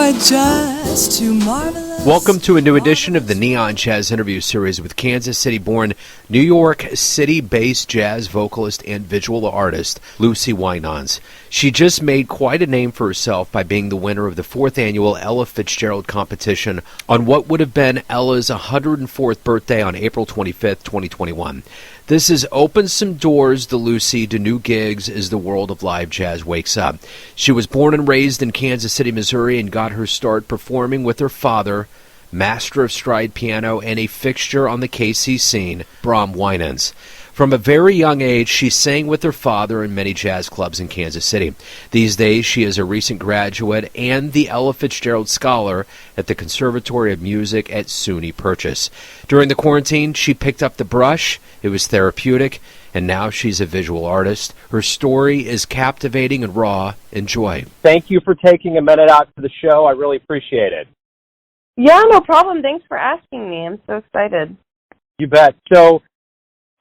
you're just too marvelous. Welcome to a new edition of the Neon Jazz interview series with Kansas City-born, New York City-based jazz vocalist and visual artist Lucy Wijnands. She just made quite a name for herself by being the winner of the 4th annual Ella Fizgerald Competition on what would have been Ella's 104th birthday on April 25th, 2021. This has opened some doors to Lucy to new gigs as the world of live jazz wakes up. She was born and raised in Kansas City, Missouri, and got her start performing with her father, master of stride piano and a fixture on the KC scene, Bram Wijnands. From a very young age, she sang with her father in many jazz clubs in Kansas City. These days, she is a recent graduate and the Ella Fitzgerald Scholar at the Conservatory of Music at SUNY Purchase. During the quarantine, she picked up the brush. It was therapeutic, and now she's a visual artist. Her story is captivating and raw. Enjoy. Thank you for taking a minute out for the show. I really appreciate it. Yeah, no problem. Thanks for asking me. I'm so excited. You bet. So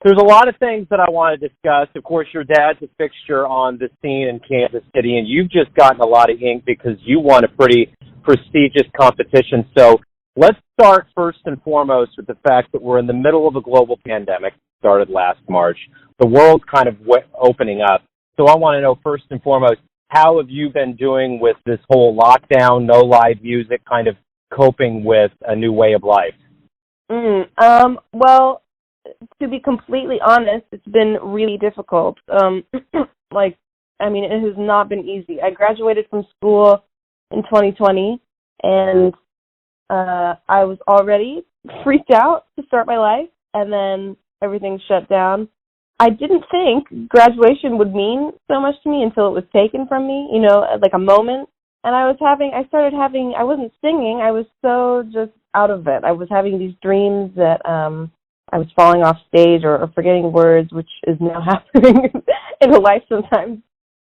there's a lot of things that I want to discuss. Of course, your dad's a fixture on the scene in Kansas City, and you've just gotten a lot of ink because you won a pretty prestigious competition. So let's start first and foremost with the fact that we're in the middle of a global pandemic. It started last March. The world's kind of opening up. So I want to know first and foremost, how have you been doing with this whole lockdown, no live music, kind of coping with a new way of life? Well, to be completely honest, it's been really difficult. It has not been easy. I graduated from school in 2020, and I was already freaked out to start my life, and then everything shut down. I didn't think graduation would mean so much to me until it was taken from me, like a moment. And I wasn't singing, I was so just out of it. I was having these dreams that I was falling off stage or forgetting words, which is now happening in life sometimes,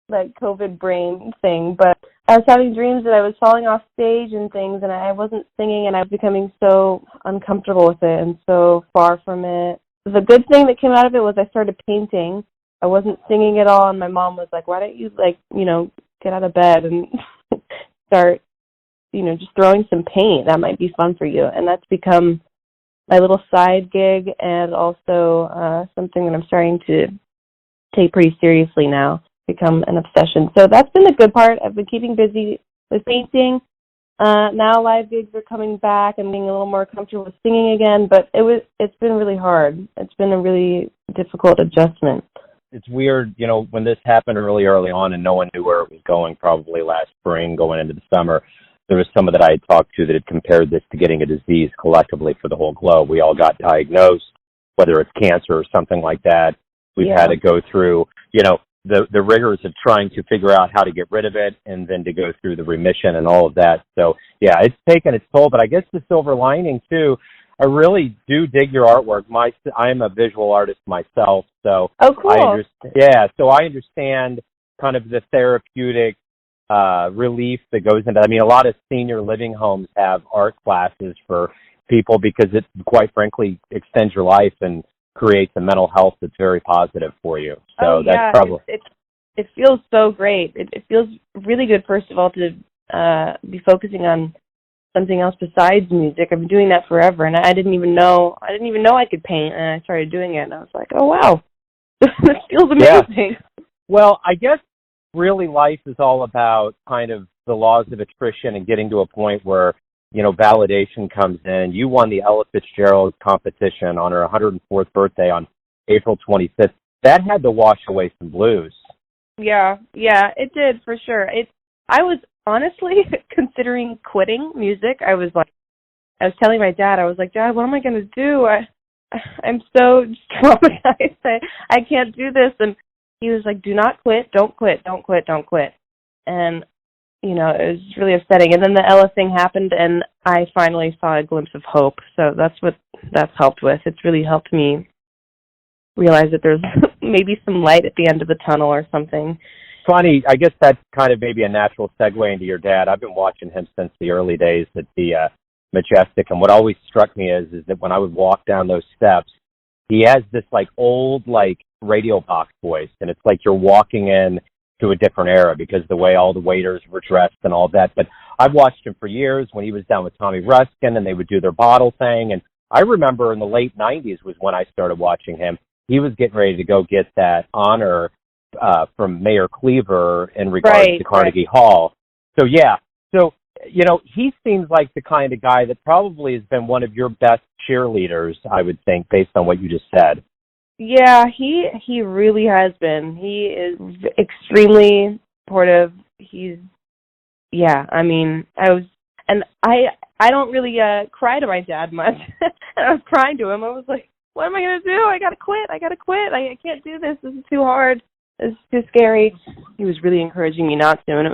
like COVID brain thing. But I was having dreams that I was falling off stage and things, and I wasn't singing, and I was becoming so uncomfortable with it and so far from it. The good thing that came out of it was I started painting. I wasn't singing at all, and my mom was like, why don't you, get out of bed and start, just throwing some paint. That might be fun for you. And that's become my little side gig and also something that I'm starting to take pretty seriously now, become an obsession. So that's been the good part. I've been keeping busy with painting. Now live gigs are coming back and being a little more comfortable with singing again, but it's been really hard. It's been a really difficult adjustment. It's weird, when this happened early on and no one knew where it was going, probably last spring, going into the summer, there was someone that I had talked to that had compared this to getting a disease collectively for the whole globe. We all got diagnosed, whether it's cancer or something like that. We've had to go through, the rigors of trying to figure out how to get rid of it and then to go through the remission and all of that. So, yeah, it's taken its toll, but I guess the silver lining, too, I really do dig your artwork. I am a visual artist myself, so cool. I understand kind of the therapeutic relief that goes into. I mean, a lot of senior living homes have art classes for people because it, quite frankly, extends your life and creates a mental health that's very positive for you. So that's probably it feels so great. It feels really good. First of all, to be focusing on something else besides music. I've been doing that forever, and I didn't even know I could paint, and I started doing it, and I was like, oh, wow, this feels amazing. Yeah. Well, I guess really life is all about kind of the laws of attrition and getting to a point where, validation comes in. You won the Ella Fitzgerald competition on her 104th birthday on April 25th. That had to wash away some blues. Yeah, it did, for sure. I was honestly considering quitting music. I was telling my dad, I was like, Dad, what am I going to do? I'm so traumatized. I can't do this. And he was like, do not quit. Don't quit. Don't quit. Don't quit. And, it was really upsetting. And then the Ella thing happened, and I finally saw a glimpse of hope. So that's what that's helped with. It's really helped me realize that there's maybe some light at the end of the tunnel or something. Funny, I guess that's kind of maybe a natural segue into your dad. I've been watching him since the early days at the Majestic, and what always struck me is that when I would walk down those steps, he has this old radio box voice, and it's like you're walking in to a different era because the way all the waiters were dressed and all that. But I've watched him for years when he was down with Tommy Ruskin and they would do their bottle thing. And I remember in the late 90s was when I started watching him. He was getting ready to go get that honor from Mayor Cleaver in regards to Carnegie Hall. So, yeah. So, you know, he seems like the kind of guy that probably has been one of your best cheerleaders, I would think, based on what you just said. Yeah, he really has been. He is extremely supportive. I don't really cry to my dad much. And I was crying to him. I was like, what am I going to do? I got to quit. I can't do this. This is too hard. It's too scary. He was really encouraging me not to, and it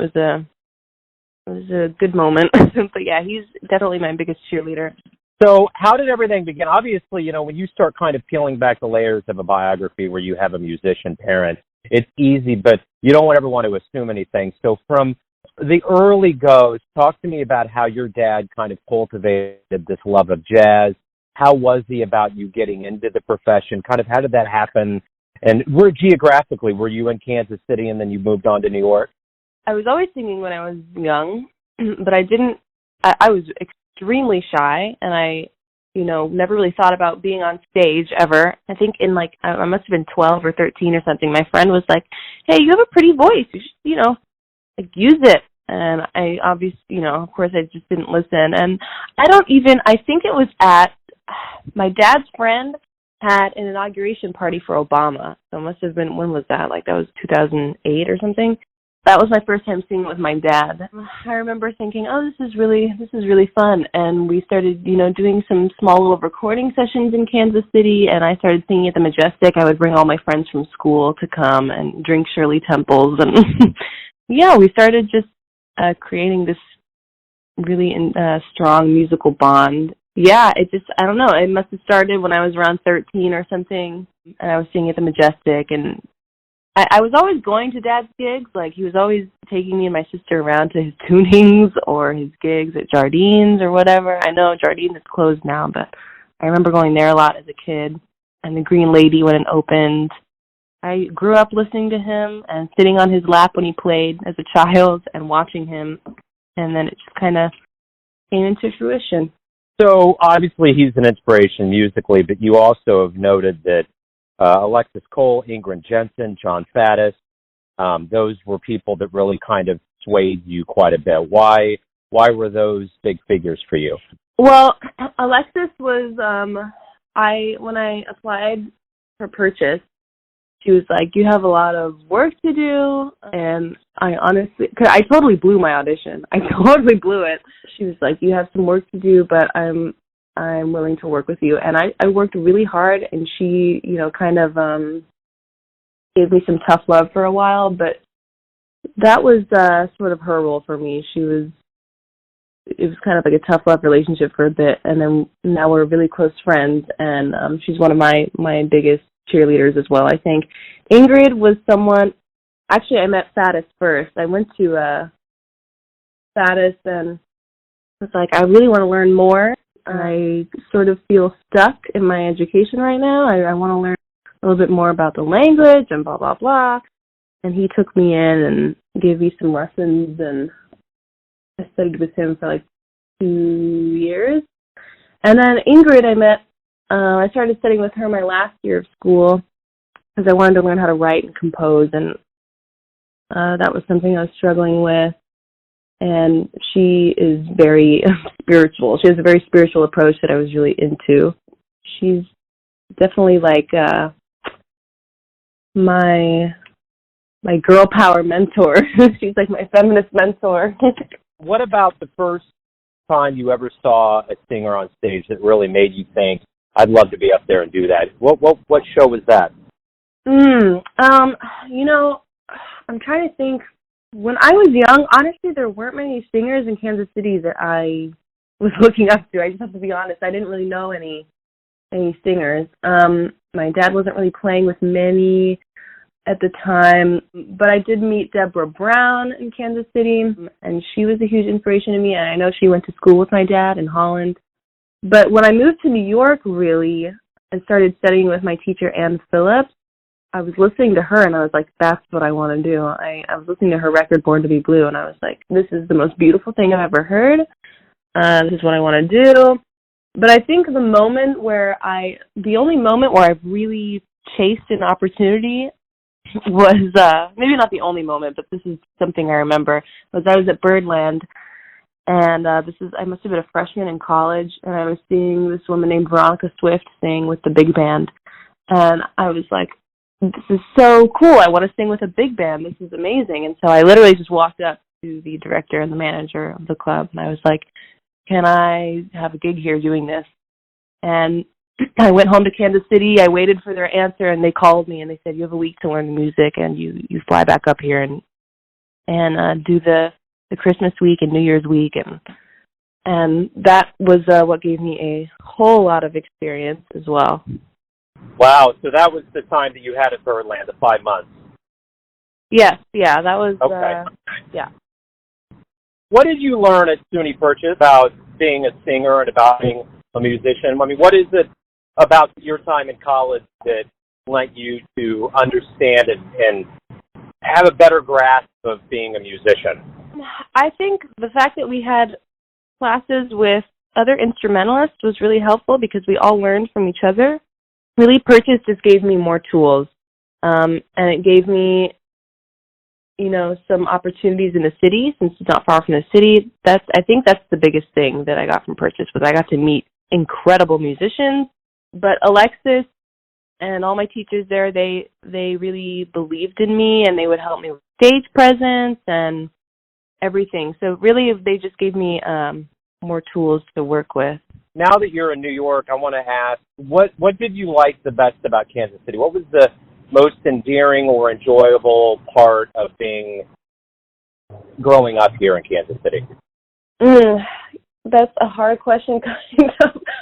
was a good moment. But yeah, he's definitely my biggest cheerleader. So how did everything begin? Obviously, you know, when you start kind of peeling back the layers of a biography where you have a musician parent, it's easy, but you don't ever want to assume anything. So from the early goes, talk to me about how your dad kind of cultivated this love of jazz. How was he about you getting into the profession? Kind of how did that happen? And geographically, were you in Kansas City and then you moved on to New York? I was always singing when I was young, but I was extremely shy, and I never really thought about being on stage ever. I think I must have been 12 or 13 or something. My friend was like, hey, you have a pretty voice. You should, use it. And I obviously, of course I just didn't listen. And I think it was at my dad's friend had an inauguration party for Obama. So it must have been, when was that? That was 2008 or something. That was my first time singing with my dad. I remember thinking, oh, this is really fun. And we started, doing some small little recording sessions in Kansas City, and I started singing at the Majestic. I would bring all my friends from school to come and drink Shirley Temples. And yeah, we started just creating this really strong musical bond. Yeah, I don't know, it must have started when I was around 13 or something, and I was singing at the Majestic, and I was always going to Dad's gigs. He was always taking me and my sister around to his tunings or his gigs at Jardine's or whatever. I know Jardine's is closed now, but I remember going there a lot as a kid, and the Green Lady when it opened. I grew up listening to him and sitting on his lap when he played as a child and watching him, and then it just kind of came into fruition. So obviously he's an inspiration musically, but you also have noted that Alexis Cole, Ingrid Jensen, John Faddis, those were people that really kind of swayed you quite a bit. Why were those big figures for you? Well, Alexis was, when I applied for Purchase, she was like, you have a lot of work to do, and I totally blew my audition. I totally blew it. She was like, you have some work to do, but I'm willing to work with you. And I worked really hard, and she, kind of gave me some tough love for a while, but that was sort of her role for me. It was kind of like a tough love relationship for a bit, and then now we're really close friends, and she's one of my biggest cheerleaders as well, I think. Ingrid was someone, actually I met Faddis first. I went to Faddis and was like, I really want to learn more. I sort of feel stuck in my education right now. I want to learn a little bit more about the language and blah, blah, blah. And he took me in and gave me some lessons, and I studied with him for 2 years. And then Ingrid I started studying with her my last year of school because I wanted to learn how to write and compose, and that was something I was struggling with. And she is very spiritual. She has a very spiritual approach that I was really into. She's definitely my girl power mentor. She's like my feminist mentor. What about the first time you ever saw a singer on stage that really made you think, I'd love to be up there and do that? What show was that? I'm trying to think. When I was young, honestly, there weren't many singers in Kansas City that I was looking up to. I just have to be honest. I didn't really know any singers. My dad wasn't really playing with many at the time, but I did meet Deborah Brown in Kansas City, and she was a huge inspiration to me, and I know she went to school with my dad in Holland. But when I moved to New York, really, and started studying with my teacher, Ann Phillips, I was listening to her and I was like, that's what I want to do. I was listening to her record, Born to Be Blue, and I was like, this is the most beautiful thing I've ever heard. This is what I want to do. But I think the only moment where I've really chased an opportunity was, maybe not the only moment, but this is something I remember, was I was at Birdland, and I must have been a freshman in college, and I was seeing this woman named Veronica Swift sing with the big band, and I was like, this is so cool. I want to sing with a big band. This is amazing. And so I literally just walked up to the director and the manager of the club, and I was like, can I have a gig here doing this? And I went home to Kansas City. I waited for their answer, and they called me, and they said, you have a week to learn the music, and you fly back up here and do the Christmas week and New Year's week. And that was what gave me a whole lot of experience as well. Wow, so that was the time that you had at Birdland, the 5 months. Yes, yeah, that was, okay. Yeah. What did you learn at SUNY Purchase about being a singer and about being a musician? I mean, what is it about your time in college that led you to understand and have a better grasp of being a musician? I think the fact that we had classes with other instrumentalists was really helpful because we all learned from each other. Really, Purchase just gave me more tools, and it gave me, some opportunities in the city since it's not far from the city. I think that's the biggest thing that I got from Purchase was I got to meet incredible musicians. But Alexis and all my teachers there, they really believed in me, and they would help me with stage presence and everything. So really, they just gave me more tools to work with. Now that you're in New York, I want to ask, what did you like the best about Kansas City? What was the most endearing or enjoyable part of growing up here in Kansas Not That's a hard question,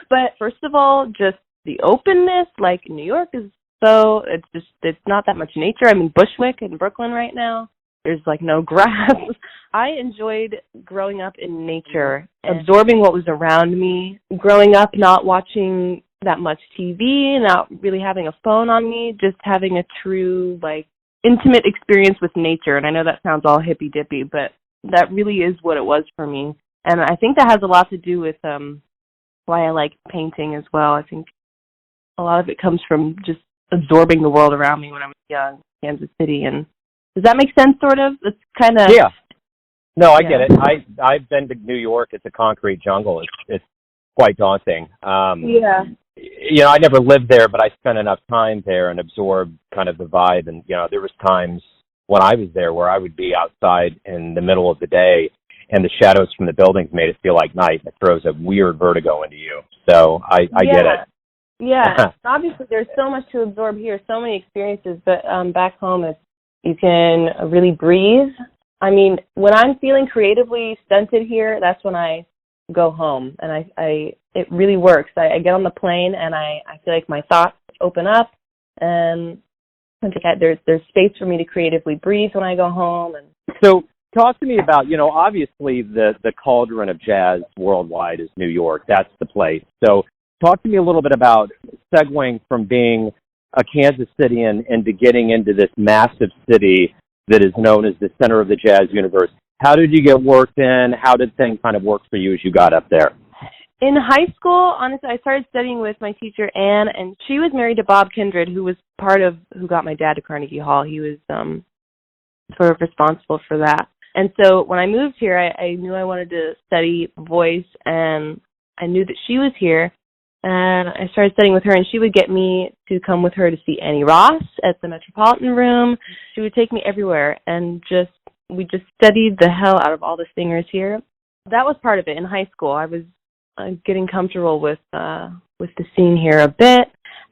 but first of all, just the openness. Like New York is it's not that much nature. I'm in Bushwick in Brooklyn right now. There's like no grass. I enjoyed growing up in nature, absorbing what was around me, growing up not watching that much TV, not really having a phone on me, just having a true, intimate experience with nature. And I know that sounds all hippy-dippy, but that really is what it was for me. And I think that has a lot to do with why I like painting as well. I think a lot of it comes from just absorbing the world around me when I was young, Kansas City. And does that make sense, sort of? It's kind of... Yeah. No, I get it. I've been to New York. It's a concrete jungle. It's quite daunting. Yeah. I never lived there, but I spent enough time there and absorbed kind of the vibe. And, there was times when I was there where I would be outside in the middle of the day and the shadows from the buildings made it feel like night. It throws a weird vertigo into you. So I get it. Yeah. Obviously, there's so much to absorb here, so many experiences, but back home, you can really breathe. I mean, when I'm feeling creatively stunted here, that's when I go home, and it really works. I get on the plane, and I feel like my thoughts open up, and I think there's space for me to creatively breathe when I go home. And so, talk to me about, obviously the cauldron of jazz worldwide is New York. That's the place. So, talk to me a little bit about segueing from being a Kansas Cityan into getting into this massive city that is known as the center of the jazz universe. How did you get worked in? How did things kind of work for you as you got up there? In high school, honestly, I started studying with my teacher, Anne, and she was married to Bob Kindred, who got my dad to Carnegie Hall. He was sort of responsible for that. And so when I moved here, I knew I wanted to study voice, and I knew that she was here. And I started studying with her, and she would get me to come with her to see Annie Ross at the Metropolitan Room. She would take me everywhere, and we just studied the hell out of all the singers here. That was part of it in high school. I was getting comfortable with the scene here a bit.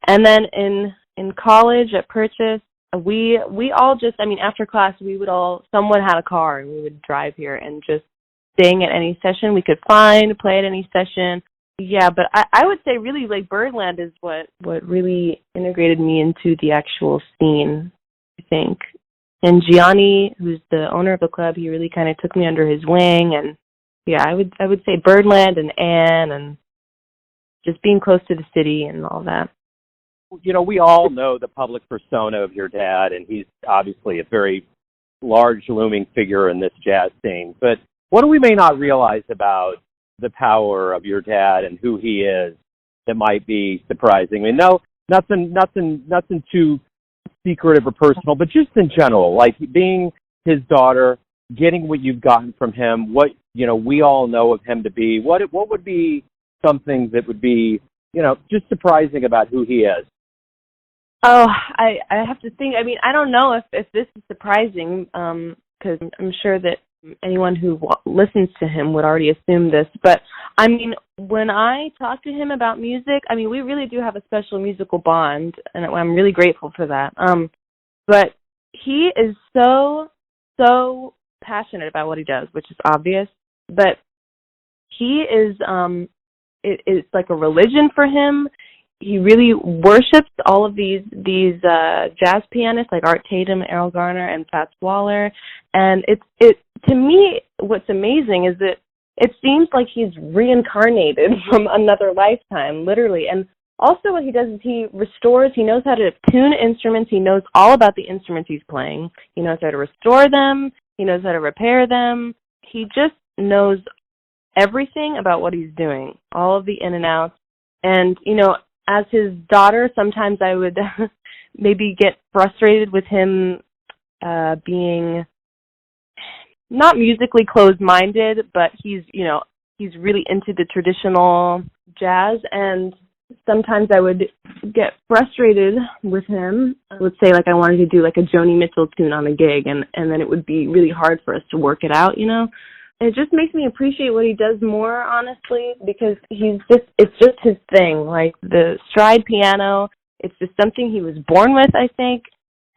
And then in college at Purchase, we all just, after class, someone had a car, and we would drive here and just sing at any session we could find, play at any session. Yeah, but I would say really Birdland is what really integrated me into the actual scene, I think. And Gianni, who's the owner of the club, he really kind of took me under his wing. And yeah, I would say Birdland and Anne and just being close to the city and all that. we all know the public persona of your dad, and he's obviously a very large, looming figure in this jazz scene. But what we may not realize about the power of your dad and who he is that might be surprising? I mean, no, nothing too secretive or personal, but just in general, like being his daughter, getting what you've gotten from him, what, we all know of him to be, what would be something that would be, just surprising about who he is? Oh, I have to think. I mean, I don't know if this is surprising, because I'm sure that anyone who listens to him would already assume this. But, I mean, when I talk to him about music, I mean, we really do have a special musical bond, and I'm really grateful for that. But he is so passionate about what he does, which is obvious. But he is, it's like a religion for him. He really worships all of these jazz pianists like Art Tatum, Errol Garner, and Fats Waller. And it to me, what's amazing is that it seems like he's reincarnated from another lifetime, literally. And also what he does is he restores. He knows how to tune instruments. He knows all about the instruments he's playing. He knows how to restore them. He knows how to repair them. He just knows everything about what he's doing, all of the in and outs. And, as his daughter, sometimes I would maybe get frustrated with him being not musically closed-minded, but he's really into the traditional jazz, and sometimes I would get frustrated with him. I would say, I wanted to do, a Joni Mitchell tune on a gig, and then it would be really hard for us to work it out, It just makes me appreciate what he does more, honestly, because it's just his thing. Like the stride piano, it's just something he was born with, I think,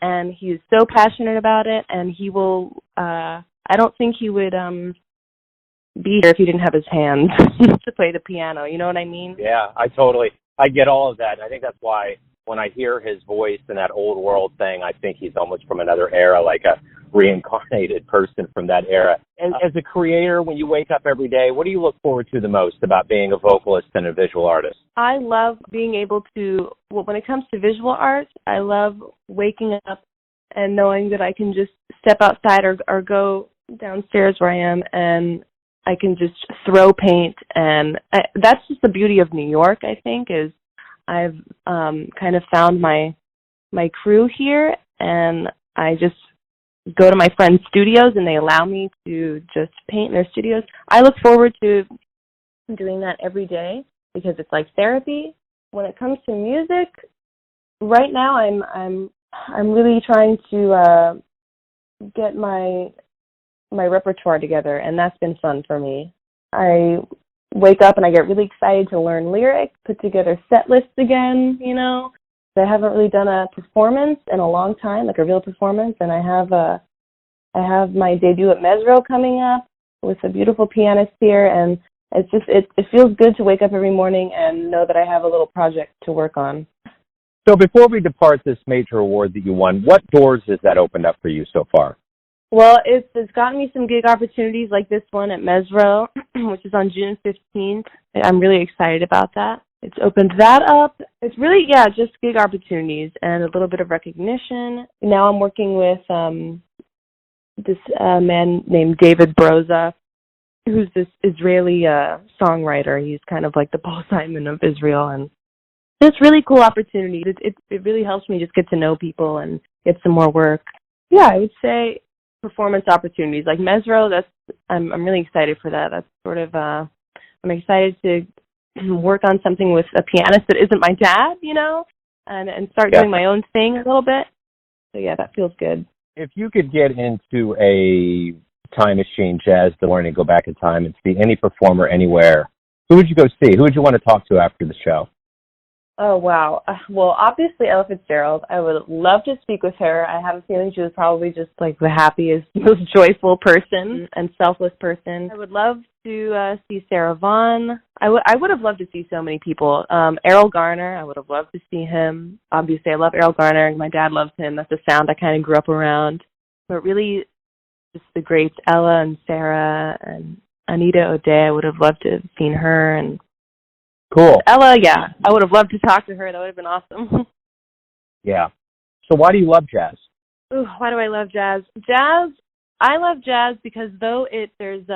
and he's so passionate about it, and he will, I don't think he would be here if he didn't have his hands to play the piano, you know what I mean? Yeah, I get all of that, and I think that's why when I hear his voice and that old world thing, I think he's almost from another era, like a reincarnated person from that era. And as a creator, when you wake up every day, what do you look forward to the most about being a vocalist and a visual artist? I love being able to, when it comes to visual art, I love waking up and knowing that I can just step outside or go downstairs where I am and I can just throw paint. And that's just the beauty of New York, I think, is I've kind of found my crew here, and I just go to my friends' studios, and they allow me to just paint in their studios. I look forward to doing that every day because it's like therapy. When it comes to music, right now I'm really trying to get my repertoire together, and that's been fun for me. I wake up and I get really excited to learn lyrics, put together set lists again, I haven't really done a performance in a long time, like a real performance, and I have my debut at Mesro coming up with a beautiful pianist here, and it's just it feels good to wake up every morning and know that I have a little project to work on. So before we depart this major award that you won, what doors has that opened up for you so far? Well, it's gotten me some gig opportunities like this one at Mesro, which is on June 15th. I'm really excited about that. It's opened that up. It's really, just gig opportunities and a little bit of recognition. Now I'm working with this man named David Broza, who's this Israeli songwriter. He's kind of like the Paul Simon of Israel, and it's really cool opportunity. It really helps me just get to know people and get some more work. Yeah, I would say performance opportunities like Mesro. I'm really excited for that. That's sort of I'm excited to work on something with a pianist that isn't my dad, and start doing my own thing a little bit. So yeah, that feels good. If you could get into a time machine, jazz, DeLorean, and go back in time and see any performer anywhere, who would you go see? Who would you want to talk to after the show? Oh, wow. Well, obviously Ella Fitzgerald. I would love to speak with her. I have a feeling she was probably just like the happiest, most joyful person and selfless person. I would love to see Sarah Vaughan. I would have loved to see so many people. Errol Garner, I would have loved to see him. Obviously, I love Errol Garner. My dad loves him. That's a sound I kind of grew up around. But really, just the greats, Ella and Sarah and Anita O'Day. I would have loved to have seen her. And cool. Ella, I would have loved to talk to her. That would have been awesome. Yeah. So why do you love jazz? Ooh, why do I love jazz? I love jazz because there's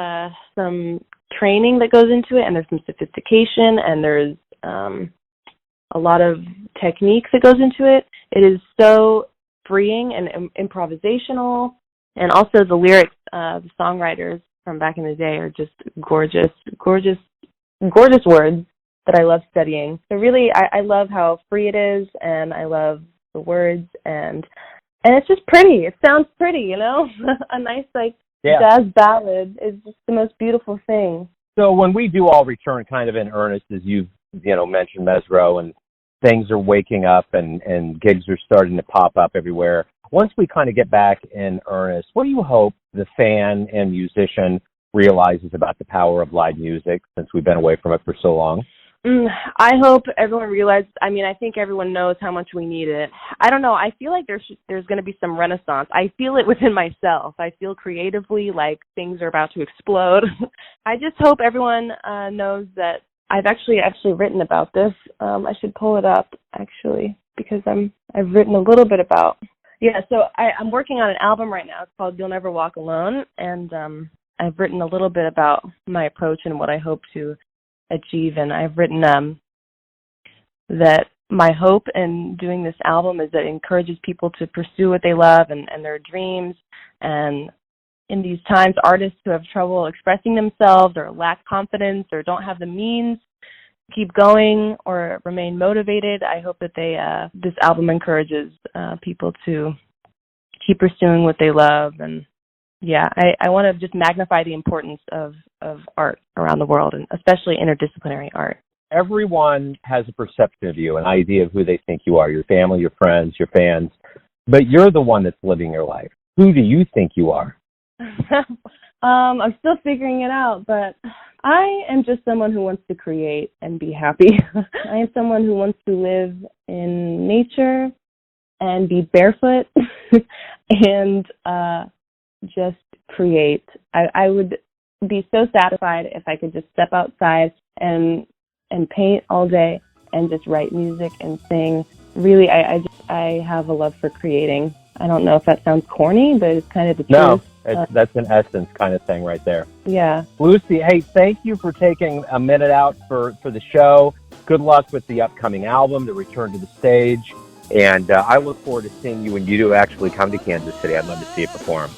some training that goes into it, and there's some sophistication, and there's a lot of technique that goes into it. It is so freeing and improvisational, and also the lyrics, the songwriters from back in the day are just gorgeous words that I love studying. So really, I love how free it is, and I love the words, and it's just pretty. It sounds pretty, you know? A nice, jazz ballad is just the most beautiful thing. So when we do all return kind of in earnest, as you've, mentioned Mesro, and things are waking up and gigs are starting to pop up everywhere, once we kind of get back in earnest, what do you hope the fan and musician realizes about the power of live music since we've been away from it for so long? I hope everyone realizes, I think everyone knows how much we need it. I don't know. I feel like there's going to be some renaissance. I feel it within myself. I feel creatively like things are about to explode. I just hope everyone knows that I've actually written about this. I should pull it up, actually, because I've written a little bit about. Yeah, so I'm working on an album right now. It's called You'll Never Walk Alone, and I've written a little bit about my approach and what I hope to achieve, and I've written that my hope in doing this album is that it encourages people to pursue what they love and their dreams, and in these times, artists who have trouble expressing themselves or lack confidence or don't have the means to keep going or remain motivated, I hope that this album encourages people to keep pursuing what they love. And yeah, I want to just magnify the importance of art around the world, and especially interdisciplinary art. Everyone has a perception of you, an idea of who they think you are, your family, your friends, your fans, but you're the one that's living your life. Who do you think you are? I'm still figuring it out, but I am just someone who wants to create and be happy. I am someone who wants to live in nature and be barefoot and just create. I would be so satisfied if I could just step outside and paint all day and just write music and sing. Really, I have a love for creating. I don't know if that sounds corny, but it's kind of the truth. No, that's an essence kind of thing right there. Yeah. Lucy, hey, thank you for taking a minute out for the show. Good luck with the upcoming album, the return to the stage. And I look forward to seeing you when you do actually come to Kansas City. I'd love to see you perform.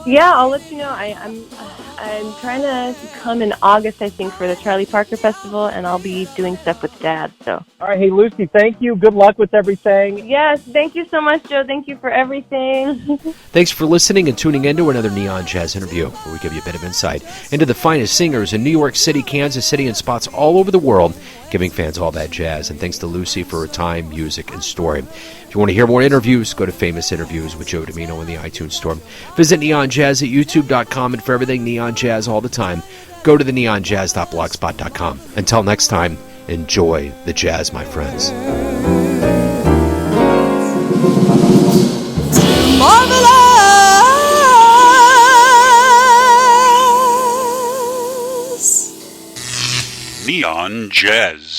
Yeah, I'll let you know. I'm trying to come in August, I think, for the Charlie Parker Festival, and I'll be doing stuff with Dad. So. All right, hey Lucy, thank you. Good luck with everything. Yes, thank you so much, Joe. Thank you for everything. Thanks for listening and tuning in to another Neon Jazz interview, where we give you a bit of insight into the finest singers in New York City, Kansas City, and spots all over the world, giving fans all that jazz. And thanks to Lucy for her time, music, and story. If you want to hear more interviews, go to Famous Interviews with Joe Domino in the iTunes Store. Visit Neon Jazz at youtube.com, and for everything Neon Jazz all the time, go to the neonjazz.blogspot.com. Until next time, enjoy the jazz, my friends. Marvelous. Neon Jazz.